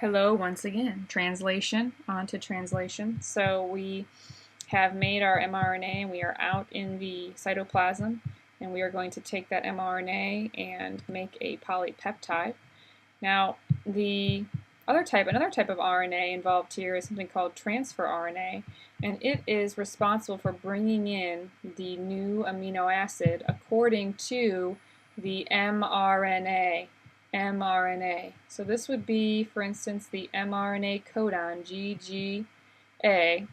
Hello once again. Translation, on to translation. So we have made our mRNA and we are out in the cytoplasm, and we are going to take that mRNA and make a polypeptide. Now another type of RNA involved here is something called transfer RNA, and it is responsible for bringing in the new amino acid according to the mRNA. So this would be, for instance, the mRNA codon, GGA,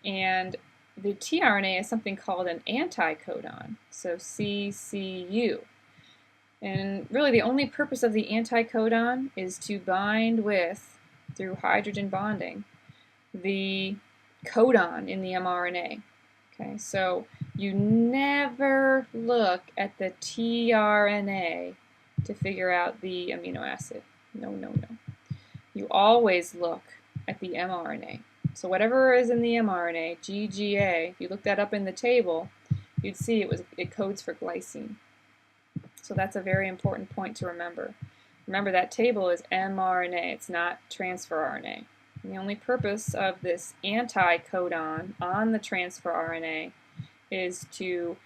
and the tRNA is something called an anticodon, so CCU. And really the only purpose of the anticodon is to bind with, through hydrogen bonding, the codon in the mRNA. Okay, so you never look at the tRNA to figure out the amino acid. No, no, no. You always look at the mRNA. So whatever is in the mRNA, GGA, if you look that up in the table, you'd see it codes for glycine. So that's a very important point to remember. Remember, that table is mRNA, it's not transfer RNA. And the only purpose of this anticodon on the transfer RNA is to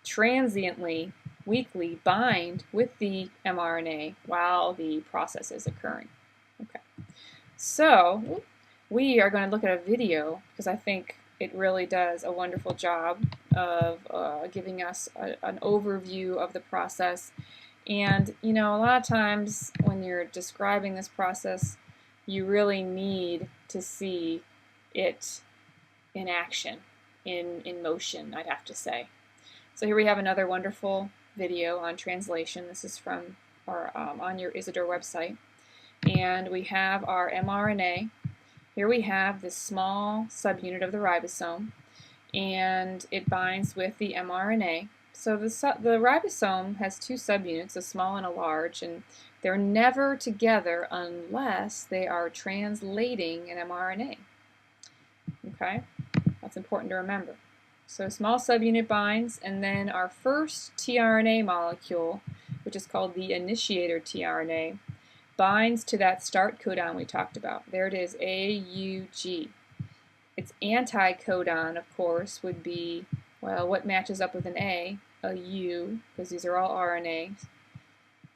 transiently, weakly bind with the mRNA while the process is occurring. Okay. So we are going to look at a video because I think it really does a wonderful job of giving us an overview of the process. And you know, a lot of times when you're describing this process, you really need to see it in action, in motion, I'd have to say. So here we have another wonderful video on translation. This is from on your Isidore website. And we have our mRNA. Here we have this small subunit of the ribosome, and it binds with the mRNA. So the ribosome has two subunits, a small and a large, and they're never together unless they are translating an mRNA. Okay, that's important to remember. So small subunit binds, and then our first tRNA molecule, which is called the initiator tRNA, binds to that start codon we talked about. There it is, AUG. Its anticodon, of course, would be, well, what matches up with an A U, because these are all RNAs.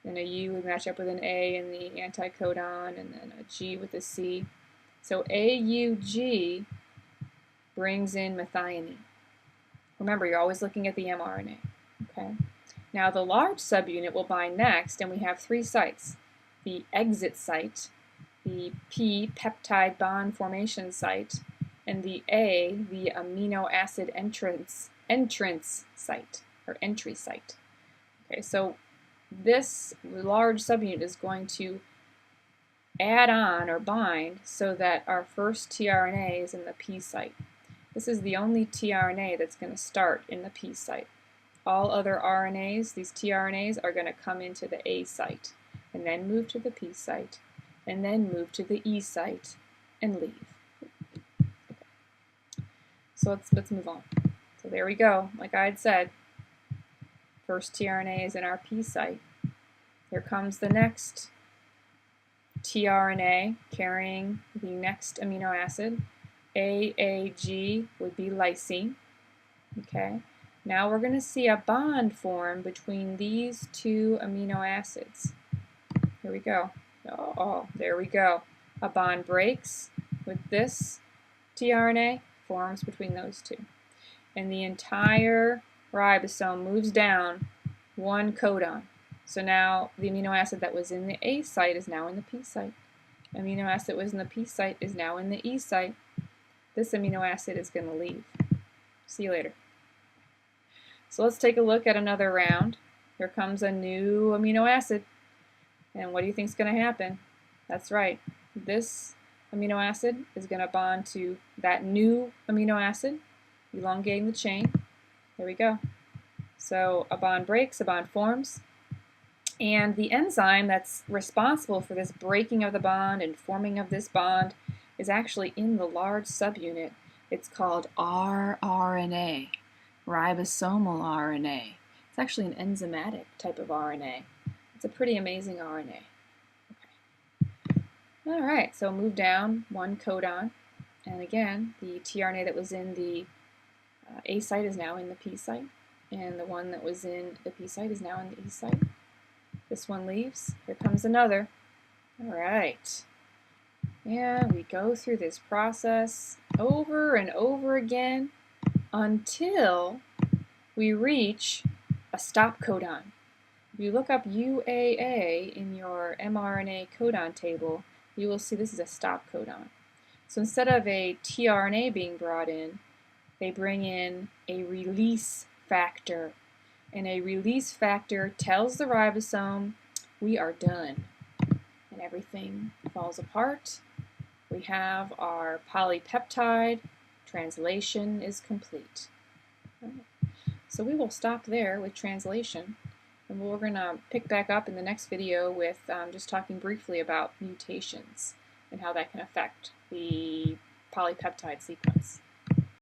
And a U would match up with an A in the anticodon, and then a G with a C. So AUG brings in methionine. Remember, you're always looking at the mRNA. Okay. Now the large subunit will bind next, and we have three sites. The exit site, the P, peptide bond formation site, and the A, the amino acid entrance site, or entry site. Okay, so this large subunit is going to add on or bind so that our first tRNA is in the P site. This is the only tRNA that's going to start in the P site. All other RNAs, these tRNAs, are going to come into the A site, and then move to the P site, and then move to the E site, and leave. Okay. So let's move on. So there we go. Like I had said, first tRNA is in our P site. Here comes the next tRNA carrying the next amino acid. AAG would be lysine. Okay. Now we're going to see a bond form between these two amino acids. Here we go. Oh, there we go. A bond breaks with this tRNA, forms between those two. And the entire ribosome moves down one codon. So now the amino acid that was in the A site is now in the P site. Amino acid that was in the P site is now in the E site. This amino acid is going to leave. See you later. So let's take a look at another round. Here comes a new amino acid. And what do you think is going to happen? That's right. This amino acid is going to bond to that new amino acid, elongating the chain. There we go. So a bond breaks, a bond forms. And the enzyme that's responsible for this breaking of the bond and forming of this bond is actually in the large subunit. It's called rRNA, ribosomal RNA. It's actually an enzymatic type of RNA. It's a pretty amazing RNA. Okay. Alright, so move down one codon, and again, the tRNA that was in the A site is now in the P site, and the one that was in the P site is now in the E site. This one leaves. Here comes another. Alright. And we go through this process over and over again until we reach a stop codon. If you look up UAA in your mRNA codon table, you will see this is a stop codon. So instead of a tRNA being brought in, they bring in a release factor. And a release factor tells the ribosome, we are done. And everything falls apart. We have our polypeptide. Translation is complete. So we will stop there with translation. And we're going to pick back up in the next video with just talking briefly about mutations and how that can affect the polypeptide sequence.